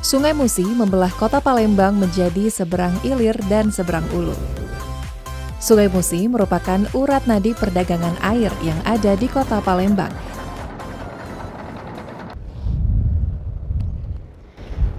Sungai Musi membelah kota Palembang menjadi seberang ilir dan seberang ulu. Sungai Musi merupakan urat nadi perdagangan air yang ada di kota Palembang.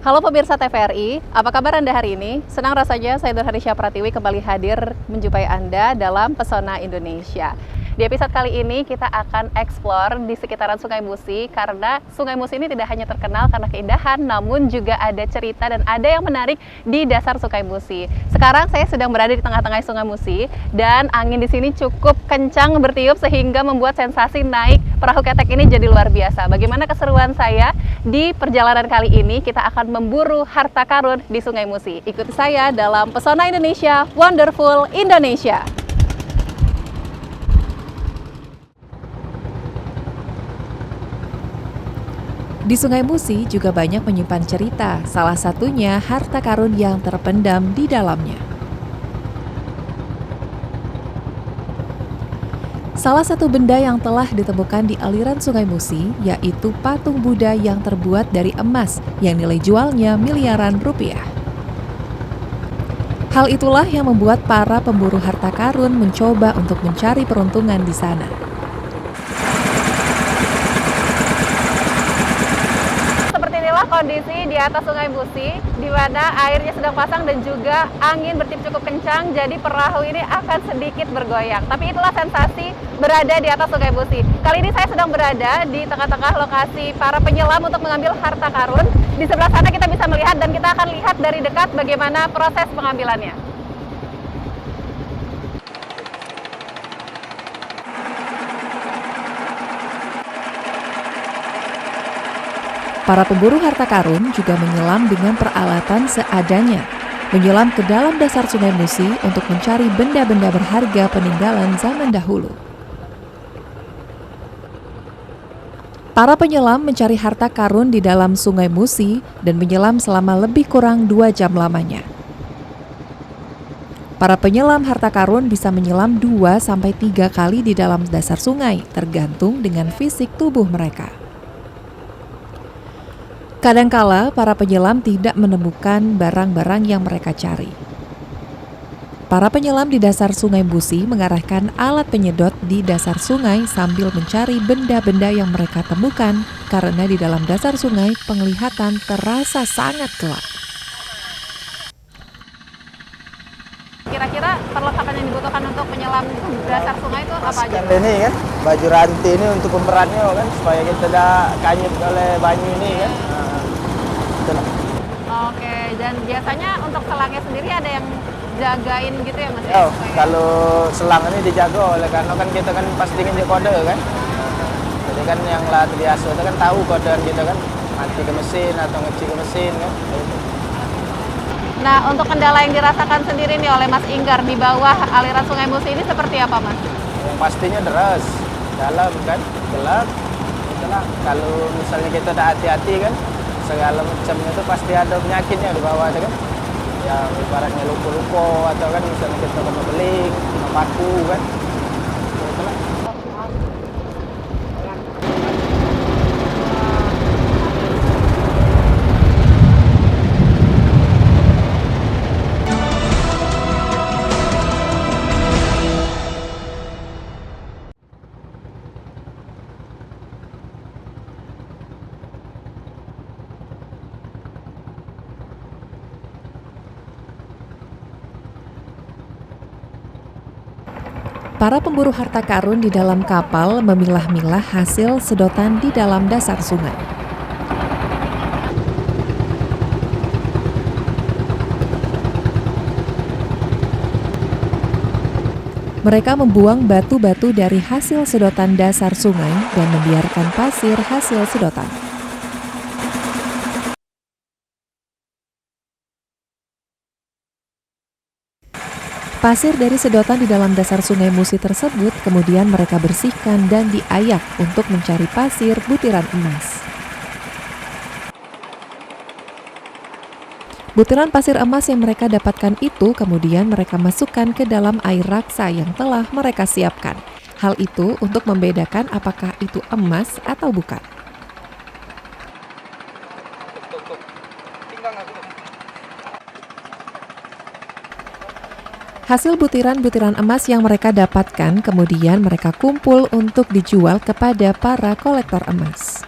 Halo pemirsa TVRI, apa kabar Anda hari ini? Senang rasanya saya Nurhanisha Pratiwi kembali hadir menjumpai Anda dalam Pesona Indonesia. Di episode kali ini kita akan eksplor di sekitaran Sungai Musi karena Sungai Musi ini tidak hanya terkenal karena keindahan, namun juga ada cerita dan ada yang menarik di dasar Sungai Musi. Sekarang saya sedang berada di tengah-tengah Sungai Musi dan angin di sini cukup kencang bertiup sehingga membuat sensasi naik perahu ketek ini jadi luar biasa. Bagaimana keseruan saya di perjalanan kali ini? Kita akan memburu harta karun di Sungai Musi. Ikuti saya dalam Pesona Indonesia, Wonderful Indonesia. Di Sungai Musi juga banyak menyimpan cerita, salah satunya harta karun yang terpendam di dalamnya. Salah satu benda yang telah ditemukan di aliran Sungai Musi yaitu patung Buddha yang terbuat dari emas yang nilai jualnya miliaran rupiah. Hal itulah yang membuat para pemburu harta karun mencoba untuk mencari peruntungan di sana. Kondisi di atas Sungai Musi di mana airnya sedang pasang dan juga angin bertiup cukup kencang, jadi perahu ini akan sedikit bergoyang. Tapi itulah sensasi berada di atas Sungai Musi. Kali ini saya sedang berada di tengah-tengah lokasi para penyelam untuk mengambil harta karun. Di sebelah sana kita bisa melihat dan kita akan lihat dari dekat bagaimana proses pengambilannya. Para pemburu harta karun juga menyelam dengan peralatan seadanya, menyelam ke dalam dasar Sungai Musi untuk mencari benda-benda berharga peninggalan zaman dahulu. Para penyelam mencari harta karun di dalam Sungai Musi dan menyelam selama lebih kurang 2 jam lamanya. Para penyelam harta karun bisa menyelam 2-3 kali di dalam dasar sungai, tergantung dengan fisik tubuh mereka. Kadangkala para penyelam tidak menemukan barang-barang yang mereka cari. Para penyelam di dasar Sungai Musi mengarahkan alat penyedot di dasar sungai sambil mencari benda-benda yang mereka temukan karena di dalam dasar sungai penglihatan terasa sangat gelap. Kira-kira perlengkapan yang dibutuhkan untuk menyelam dasar sungai itu apa aja? Ini kan, baju rantai ini untuk pemerannya kan, supaya kita tidak kanyut oleh banyu ini kan. Oke, dan biasanya untuk selangnya sendiri ada yang jagain gitu ya Mas? Oh, kalau selang ini dijaga oleh karena kan kita kan pasti kan kode kan. Jadi kan yang latih biasa itu kan tahu kode kita kan, mati ke mesin atau ngeci ke mesin kan. Nah, untuk kendala yang dirasakan sendiri nih oleh Mas Inggar di bawah aliran Sungai Musi ini seperti apa Mas? Yang pastinya deras, dalam kan, gelap. Itulah kalau misalnya kita tidak hati-hati kan, segala macamnya itu pasti ada penyakitnya di bawah itu kan. Ya ibaratnya luka-luka atau kan misalnya kita kena beling, kena paku kan. Itulah. Para pemburu harta karun di dalam kapal memilah-milah hasil sedotan di dalam dasar sungai. Mereka membuang batu-batu dari hasil sedotan dasar sungai dan membiarkan pasir hasil sedotan. Pasir dari sedotan di dalam dasar Sungai Musi tersebut kemudian mereka bersihkan dan diayak untuk mencari pasir butiran emas. Butiran pasir emas yang mereka dapatkan itu kemudian mereka masukkan ke dalam air raksa yang telah mereka siapkan. Hal itu untuk membedakan apakah itu emas atau bukan. Hasil butiran-butiran emas yang mereka dapatkan kemudian mereka kumpul untuk dijual kepada para kolektor emas.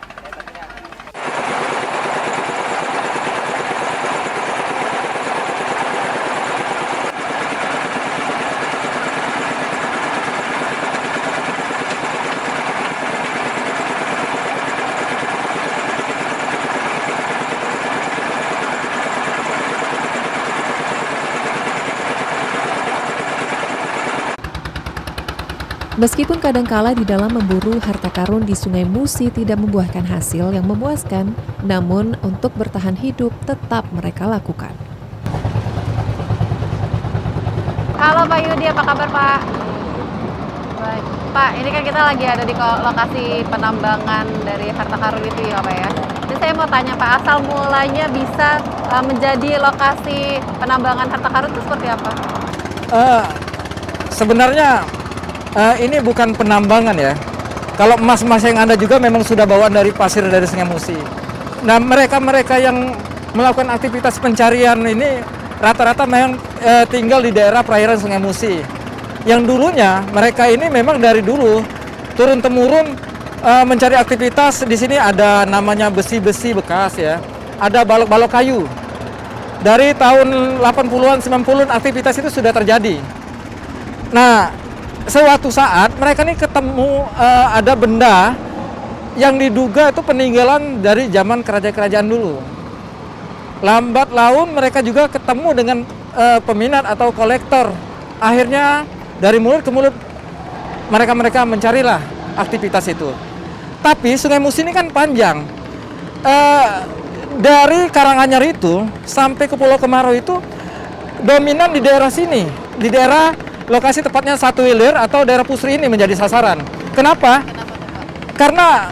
Meskipun kadangkala di dalam memburu harta karun di Sungai Musi tidak membuahkan hasil yang memuaskan, namun untuk bertahan hidup tetap mereka lakukan. Halo Pak Yudi, apa kabar Pak? Baik. Pak, ini kan kita lagi ada di lokasi penambangan dari harta karun itu ya Pak ya. Jadi saya mau tanya Pak, asal mulanya bisa menjadi lokasi penambangan harta karun itu seperti apa? Sebenarnya ini bukan penambangan ya. Kalau emas-emas yang ada juga memang sudah bawaan dari pasir dari Sungai Musi. Nah, mereka yang melakukan aktivitas pencarian ini rata-rata memang tinggal di daerah perairan Sungai Musi. Yang dulunya mereka ini memang dari dulu turun-temurun mencari aktivitas. Di sini ada namanya besi-besi bekas ya. Ada balok-balok kayu. Dari tahun 80-an 90-an aktivitas itu sudah terjadi. Nah, suatu saat mereka ini ketemu ada benda yang diduga itu peninggalan dari zaman kerajaan-kerajaan dulu. Lambat laun mereka juga ketemu dengan peminat atau kolektor. Akhirnya dari mulut ke mulut mereka mencarilah aktivitas itu. Tapi Sungai Musi ini kan panjang. Dari Karanganyar itu sampai ke Pulau Kemarau itu dominan di daerah sini, di daerah lokasi tepatnya Satu Hilir atau daerah Pusri ini menjadi sasaran. Kenapa? Karena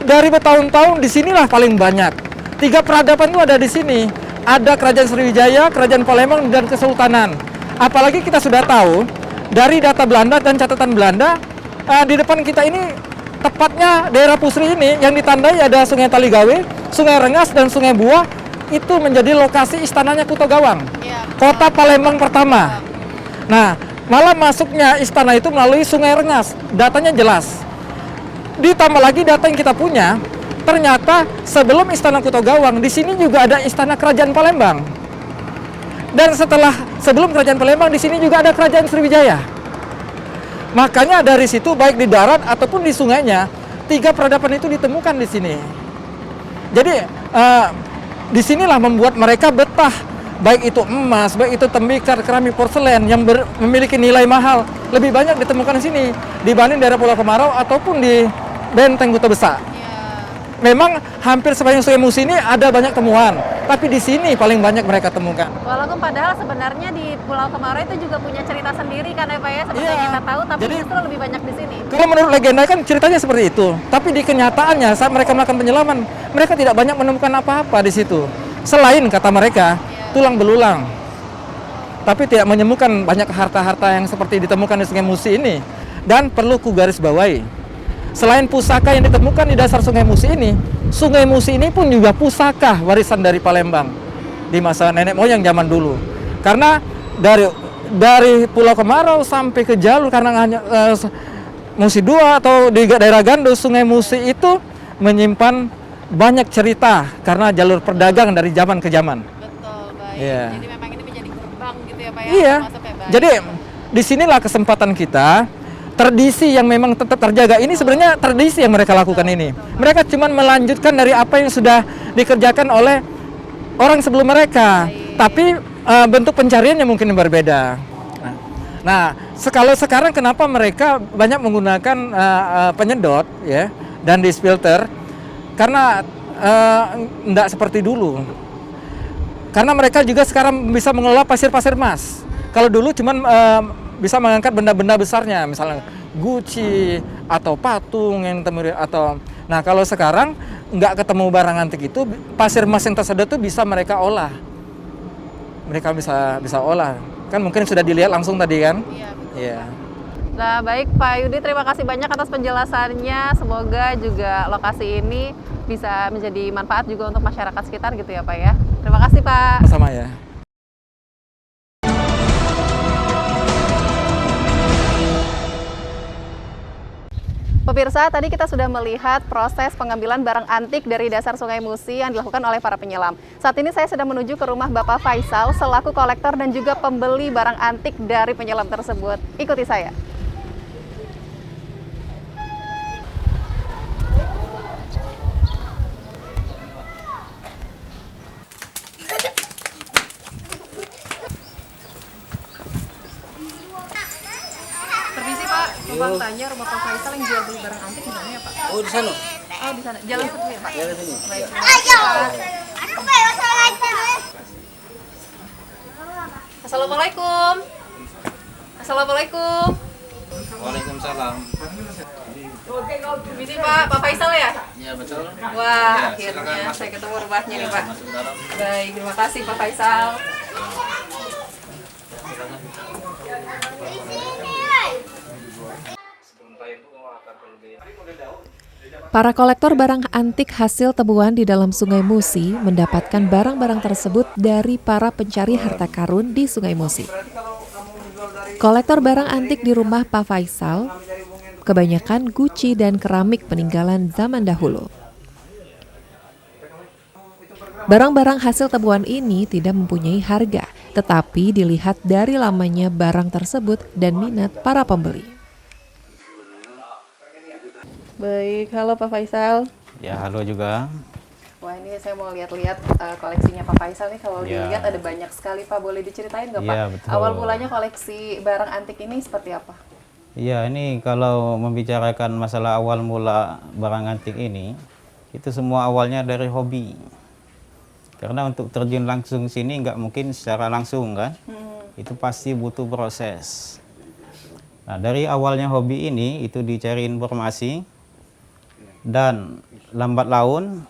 dari bertahun-tahun di sinilah paling banyak. 3 peradaban itu ada di sini. Ada Kerajaan Sriwijaya, Kerajaan Palembang, dan Kesultanan. Apalagi kita sudah tahu dari data Belanda dan catatan Belanda, di depan kita ini tepatnya daerah Pusri ini yang ditandai ada Sungai Taligawe, Sungai Rengas, dan Sungai Buah. Itu menjadi lokasi istananya Kuto Gawang, kota Palembang pertama. Nah, malah masuknya istana itu melalui Sungai Rengas, datanya jelas. Ditambah lagi data yang kita punya, ternyata sebelum istana Kuto Gawang, di sini juga ada istana Kerajaan Palembang. Dan sebelum Kerajaan Palembang, di sini juga ada Kerajaan Sriwijaya. Makanya dari situ baik di darat ataupun di sungainya, 3 peradaban itu ditemukan di sini. Jadi disinilah membuat mereka betah. Baik itu emas, baik itu tembikar, keramik, porselen yang memiliki nilai mahal lebih banyak ditemukan di sini dibanding daerah Pulau Kemarau ataupun di Benteng Kuta Besar. Memang hampir sepanjang Sungai Musi ini ada banyak temuan, tapi di sini paling banyak mereka temukan. Walaupun padahal sebenarnya di Pulau Kemarau itu juga punya cerita sendiri kan ya Pak ya, seperti yang kita tahu, tapi jadi, justru lebih banyak di sini. Kalau menurut legenda kan ceritanya seperti itu, tapi di kenyataannya saat mereka melakukan penyelaman, mereka tidak banyak menemukan apa-apa di situ. Selain kata mereka, tulang belulang. Tapi tidak menemukan banyak harta-harta yang seperti ditemukan di Sungai Musi ini. Dan perlu ku garis bawahi, selain pusaka yang ditemukan di dasar Sungai Musi ini pun juga pusaka warisan dari Palembang di masa nenek moyang zaman dulu. Karena dari Pulau Kemarau sampai ke jalur Karanganyar Musi II atau di daerah Gando, Sungai Musi itu menyimpan banyak cerita karena jalur perdagangan dari zaman ke zaman. Betul, baik. Yeah. Jadi memang ini menjadi gerbang gitu ya Pak ya? Iya. Baik. Jadi disinilah kesempatan kita. Tradisi yang memang tetap terjaga ini sebenarnya tradisi yang mereka lakukan ini. Mereka cuma melanjutkan dari apa yang sudah dikerjakan oleh orang sebelum mereka. Tapi bentuk pencariannya mungkin berbeda. Nah, kalau sekarang kenapa mereka banyak menggunakan penyedot ya dan disfilter? Karena enggak seperti dulu. Karena mereka juga sekarang bisa mengelola pasir-pasir emas. Kalau dulu cuman bisa mengangkat benda-benda besarnya, misalnya Gucci atau patung yang atau nah kalau sekarang nggak ketemu barang antik itu, pasir emas yang tersedot itu bisa mereka olah. Mereka bisa olah. Kan mungkin sudah dilihat langsung tadi kan? Iya. Iya. Nah, baik Pak Yudi, terima kasih banyak atas penjelasannya. Semoga juga lokasi ini bisa menjadi manfaat juga untuk masyarakat sekitar gitu ya Pak ya. Terima kasih Pak. Sama ya. Pemirsa, tadi kita sudah melihat proses pengambilan barang antik dari dasar Sungai Musi yang dilakukan oleh para penyelam. Saat ini saya sedang menuju ke rumah Bapak Faisal selaku kolektor dan juga pembeli barang antik dari penyelam tersebut. Ikuti saya. Permisi Pak, Bang tanya rumah Pak Faisal yang jual beli barang antik di mana ya Pak? Oh, di sana. Oh di sana, jalan satu ya Pak? Jalan sini. Baik, terima kasih, Pak. Assalamualaikum. Assalamualaikum. Waalaikumsalam. Permisi Pak, Pak Faisal ya? Ya, betul. Wah, Ya, silakan akhirnya masuk. saya ketemu rumahnya nih Pak. Masuk ke dalam. Baik, terima kasih Pak Faisal. Para kolektor barang antik hasil temuan di dalam Sungai Musi mendapatkan barang-barang tersebut dari para pencari harta karun di Sungai Musi. Kolektor barang antik di rumah Pak Faisal kebanyakan guci dan keramik peninggalan zaman dahulu. Barang-barang hasil temuan ini tidak mempunyai harga, tetapi dilihat dari lamanya barang tersebut dan minat para pembeli. Baik, halo Pak Faisal. Ya, halo juga. Wah, ini saya mau lihat-lihat koleksinya Pak Faisal nih. Kalau Ya. dilihat ada banyak sekali Pak. Boleh diceritain nggak Pak? Ya, betul. Awal mulanya koleksi barang antik ini seperti apa? Iya, ini kalau membicarakan masalah awal mula barang antik ini, itu semua awalnya dari hobi. Karena untuk terjun langsung sini nggak mungkin secara langsung kan? Itu pasti butuh proses. Nah, dari awalnya hobi ini itu dicari informasi dan lambat laun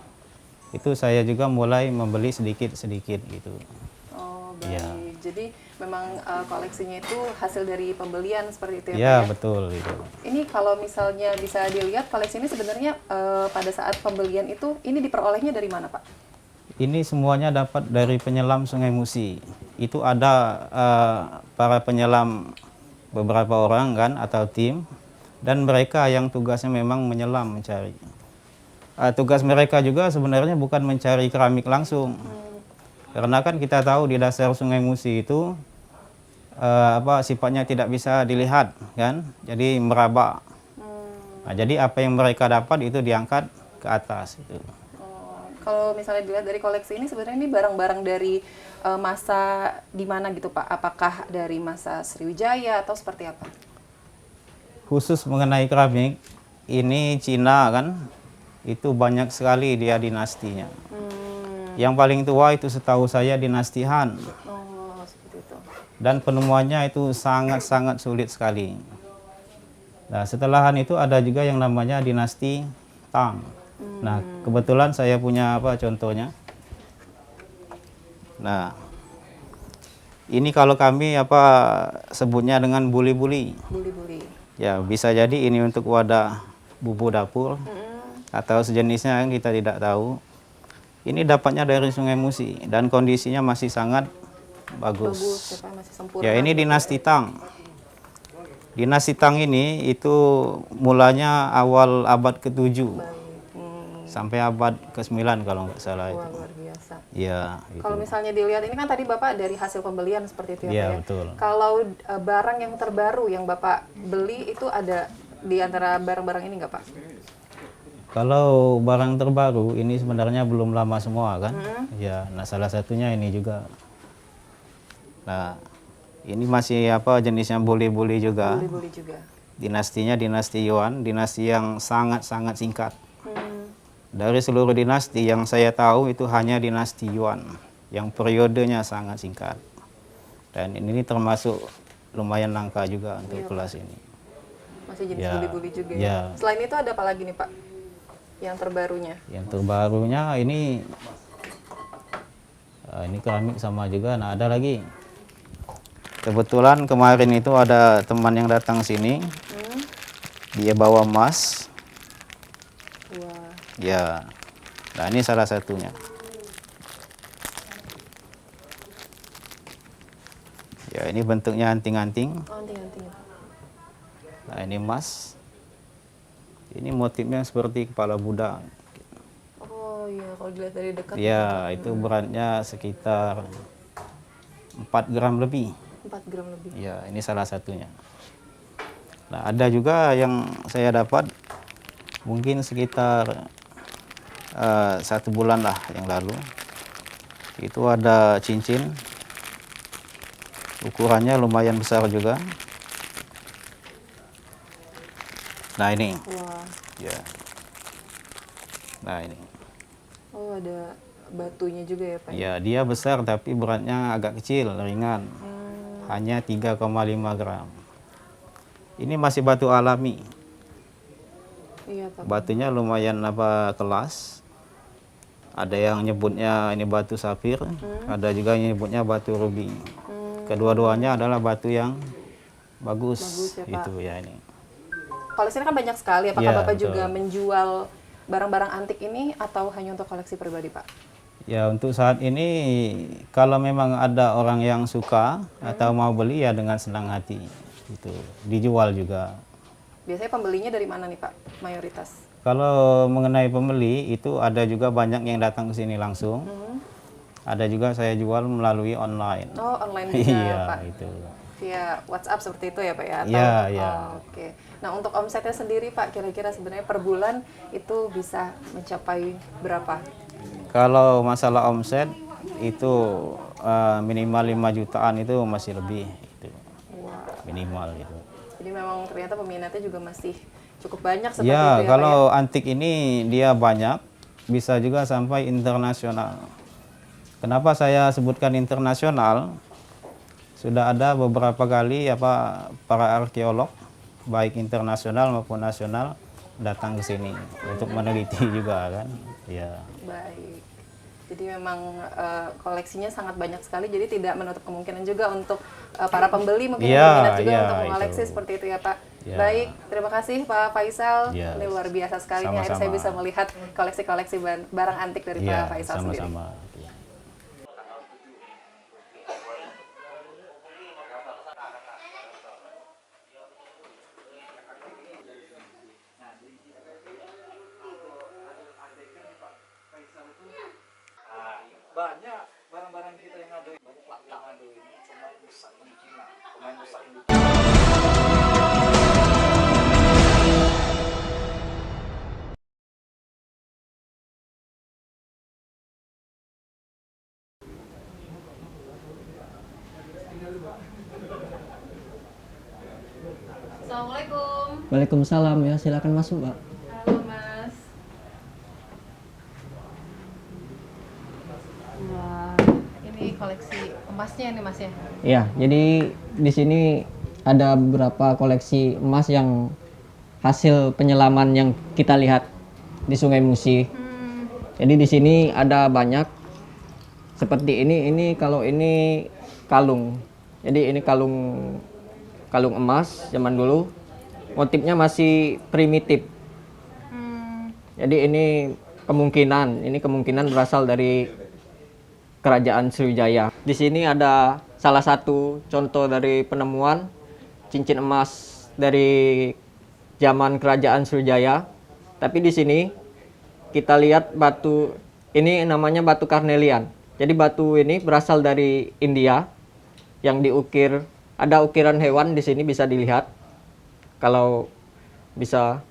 itu saya juga mulai membeli sedikit-sedikit gitu. Oh, baik. Iya. Jadi memang koleksinya itu hasil dari pembelian seperti itu ya, Ya, Pak, ya? betul gitu. Ini kalau misalnya bisa dilihat koleksi ini sebenarnya pada saat pembelian itu ini diperolehnya dari mana Pak? Ini semuanya dapat dari penyelam Sungai Musi. Itu ada para penyelam beberapa orang kan atau tim, dan mereka yang tugasnya memang menyelam mencari. Tugas mereka juga sebenarnya bukan mencari keramik langsung, karena kan kita tahu di dasar Sungai Musi itu sifatnya tidak bisa dilihat kan, jadi meraba. Nah, jadi apa yang mereka dapat itu diangkat ke atas itu. Kalau misalnya dilihat dari koleksi ini sebenarnya ini barang-barang dari masa di mana gitu Pak? Apakah dari masa Sriwijaya atau seperti apa? Khusus mengenai keramik, ini Cina kan, itu banyak sekali dia dinastinya. Yang paling tua itu setahu saya dinasti Han. Oh, seperti itu. Dan penemuannya itu sangat-sangat sulit sekali. Nah, setelah Han itu ada juga yang namanya dinasti Tang. Nah, kebetulan saya punya contohnya. Nah, ini kalau kami sebutnya dengan buli-buli. Buli-buli. Ya, bisa jadi ini untuk wadah bumbu dapur atau sejenisnya yang kita tidak tahu. Ini dapatnya dari Sungai Musi dan kondisinya masih sangat bagus. Bagus, ya Pak, masih sempurna. Ya, ini dinasti Tang. Dinasti Tang ini itu mulanya awal abad ke-7 sampai abad ke-9 kalau nggak salah itu. Wah, luar biasa. Ya, gitu. Kalau misalnya dilihat ini kan tadi Bapak dari hasil pembelian seperti itu ya, Iya, Pak, ya? betul. Kalau barang yang terbaru yang Bapak beli itu ada di antara barang-barang ini nggak Pak? Kalau barang terbaru ini sebenarnya belum lama semua kan. Ya, nah salah satunya ini juga. Nah, ini masih jenisnya buli-buli juga. Buli-buli juga. Dinastinya dinasti Yuan, dinasti yang sangat-sangat singkat. Dari seluruh dinasti yang saya tahu itu hanya dinasti Yuan yang periodenya sangat singkat. Dan ini termasuk lumayan langka juga untuk kelas ini. Masih jenis Ya, buli-buli juga ya. ya. Selain itu ada apa lagi nih Pak? Yang terbarunya? Yang terbarunya ini keramik sama juga. Nah, ada lagi. Kebetulan kemarin itu ada teman yang datang sini. Dia bawa emas. Wah. Ya. Nah, ini salah satunya. Ya, ini bentuknya anting-anting. Oh, anting-anting. Nah, ini emas. Ini motifnya seperti kepala Buddha. Oh iya, kalau dilihat dari dekat. Ya, itu beratnya sekitar 4 gram lebih. 4 gram lebih. Ya, ini salah satunya. Nah, ada juga yang saya dapat mungkin sekitar 1 bulan lah yang lalu. Itu ada cincin, ukurannya lumayan besar juga. Nah ini, Wah. ya. Nah ini, Oh, ada batunya juga ya, Pak? ya dia besar tapi beratnya agak kecil, ringan, hanya 3,5 gram. Ini masih batu alami, Iya, Pak. batunya lumayan kelas. Ada yang nyebutnya ini batu safir, ada juga yang nyebutnya batu ruby. Kedua-duanya adalah batu yang bagus, Bagus ya, Pak. itu ya ini. Koleksinya kan banyak sekali. Apakah Iya, Bapak betul. juga menjual barang-barang antik ini atau hanya untuk koleksi pribadi, Pak? Ya untuk saat ini kalau memang ada orang yang suka atau mau beli ya dengan senang hati, itu dijual juga. Biasanya pembelinya dari mana nih, Pak? Mayoritas. Kalau mengenai pembeli itu ada juga banyak yang datang ke sini langsung. Ada juga saya jual melalui online. Oh, online juga, Iya Pak. itu. Via WhatsApp seperti itu ya, Pak ya? Atau, Iya, iya. Oh, oke. Nah, untuk omsetnya sendiri, Pak, kira-kira sebenarnya per bulan itu bisa mencapai berapa? Kalau masalah omset itu minimal 5 jutaan itu masih lebih itu. Wah. Minimal itu. Jadi memang ternyata peminatnya juga masih cukup banyak seperti Ya, itu ya, Pak ya? kalau antik ini dia banyak, bisa juga sampai internasional. Kenapa saya sebutkan internasional? Sudah ada beberapa kali para arkeolog, baik internasional maupun nasional, datang ke sini untuk meneliti juga kan. Ya. Baik. Jadi memang koleksinya sangat banyak sekali, jadi tidak menutup kemungkinan juga untuk para pembeli mungkin yang Iya, berminat juga iya, untuk mengoleksi itu. seperti itu ya, Pak. Ya. Baik, terima kasih Pak Faisal. Ya. Ini luar biasa sekali nih, akhirnya saya Sama-sama. bisa melihat koleksi-koleksi barang antik dari Ya, Pak Faisal sendiri. sama-sama. Banyak barang-barang kita yang ada banyak yang ada ini pemain besar di Cina, pemain besar di Assalamualaikum. Waalaikumsalam ya, silakan masuk, Pak. Halo, Mas. Wah, ini koleksi emasnya nih, Mas ya? Iya, jadi di sini ada beberapa koleksi emas yang hasil penyelaman yang kita lihat di Sungai Musi. Jadi di sini ada banyak seperti ini kalau ini kalung. Jadi ini kalung emas zaman dulu. Motifnya masih primitif. Jadi ini kemungkinan berasal dari Kerajaan Sriwijaya. Di sini ada salah satu contoh dari penemuan cincin emas dari zaman Kerajaan Sriwijaya. Tapi di sini kita lihat batu ini namanya batu karnelian. Jadi batu ini berasal dari India yang diukir, ada ukiran hewan di sini bisa dilihat. Kalau bisa,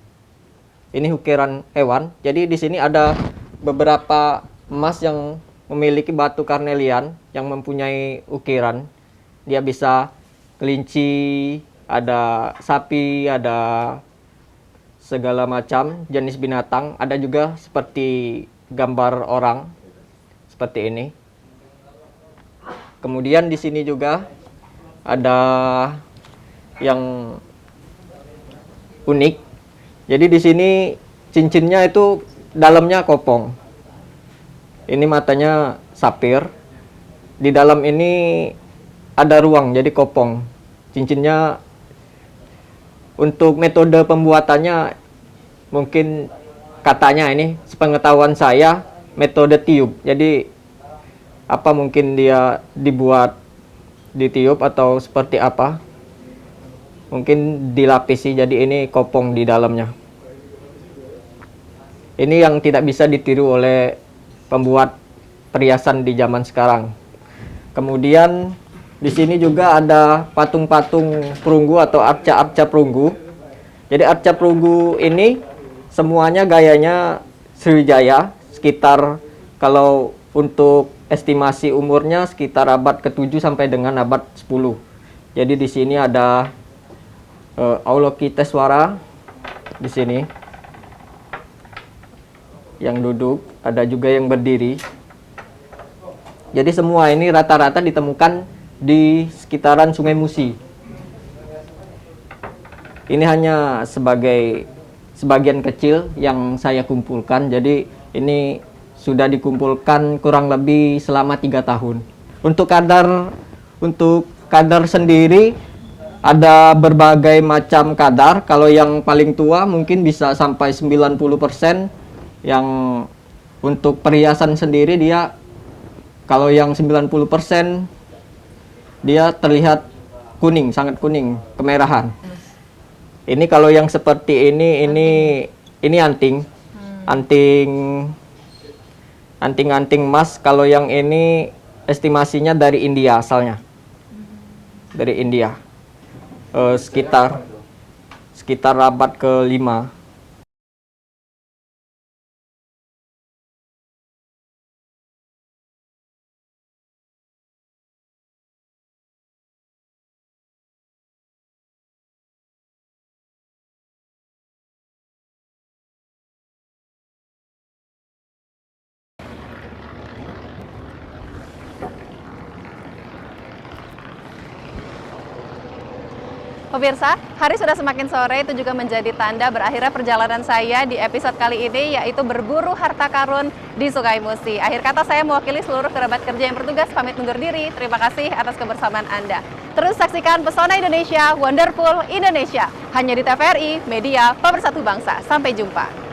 ini ukiran hewan. Jadi di sini ada beberapa emas yang memiliki batu karnelian yang mempunyai ukiran. Dia bisa kelinci, ada sapi, ada segala macam jenis binatang. Ada juga seperti gambar orang seperti ini. Kemudian di sini juga ada yang unik. Jadi di sini cincinnya itu dalamnya kopong. Ini matanya sapir. Di dalam ini ada ruang, jadi kopong. Cincinnya untuk metode pembuatannya mungkin katanya ini sepengetahuan saya metode tiup. Jadi apa mungkin dia dibuat ditiup atau seperti apa? Mungkin dilapisi, jadi ini kopong di dalamnya. Ini yang tidak bisa ditiru oleh pembuat perhiasan di zaman sekarang. Kemudian di sini juga ada patung-patung perunggu atau arca-arca perunggu. Jadi arca perunggu ini semuanya gayanya Sriwijaya, sekitar kalau untuk estimasi umurnya sekitar abad ke-7 sampai dengan abad 10. Jadi di sini ada Aulokiteswara di sini yang duduk, ada juga yang berdiri. Jadi semua ini rata-rata ditemukan di sekitaran Sungai Musi. Ini hanya sebagian kecil yang saya kumpulkan. Jadi ini sudah dikumpulkan kurang lebih selama 3 tahun. Untuk kadar sendiri ada berbagai macam kadar. Kalau yang paling tua mungkin bisa sampai 90%. Yang untuk perhiasan sendiri dia, kalau yang 90% dia terlihat kuning, sangat kuning, kemerahan. Ini kalau yang seperti ini anting emas. Kalau yang ini estimasinya dari India asalnya. Dari India. Sekitar abad ke-5. Pemirsa, hari sudah semakin sore, itu juga menjadi tanda berakhirnya perjalanan saya di episode kali ini, yaitu berburu harta karun di Sungai Musi. Akhir kata saya mewakili seluruh kerabat kerja yang bertugas, pamit undur diri. Terima kasih atas kebersamaan Anda. Terus saksikan Pesona Indonesia, Wonderful Indonesia, hanya di TVRI, Media Pemersatu Bangsa. Sampai jumpa.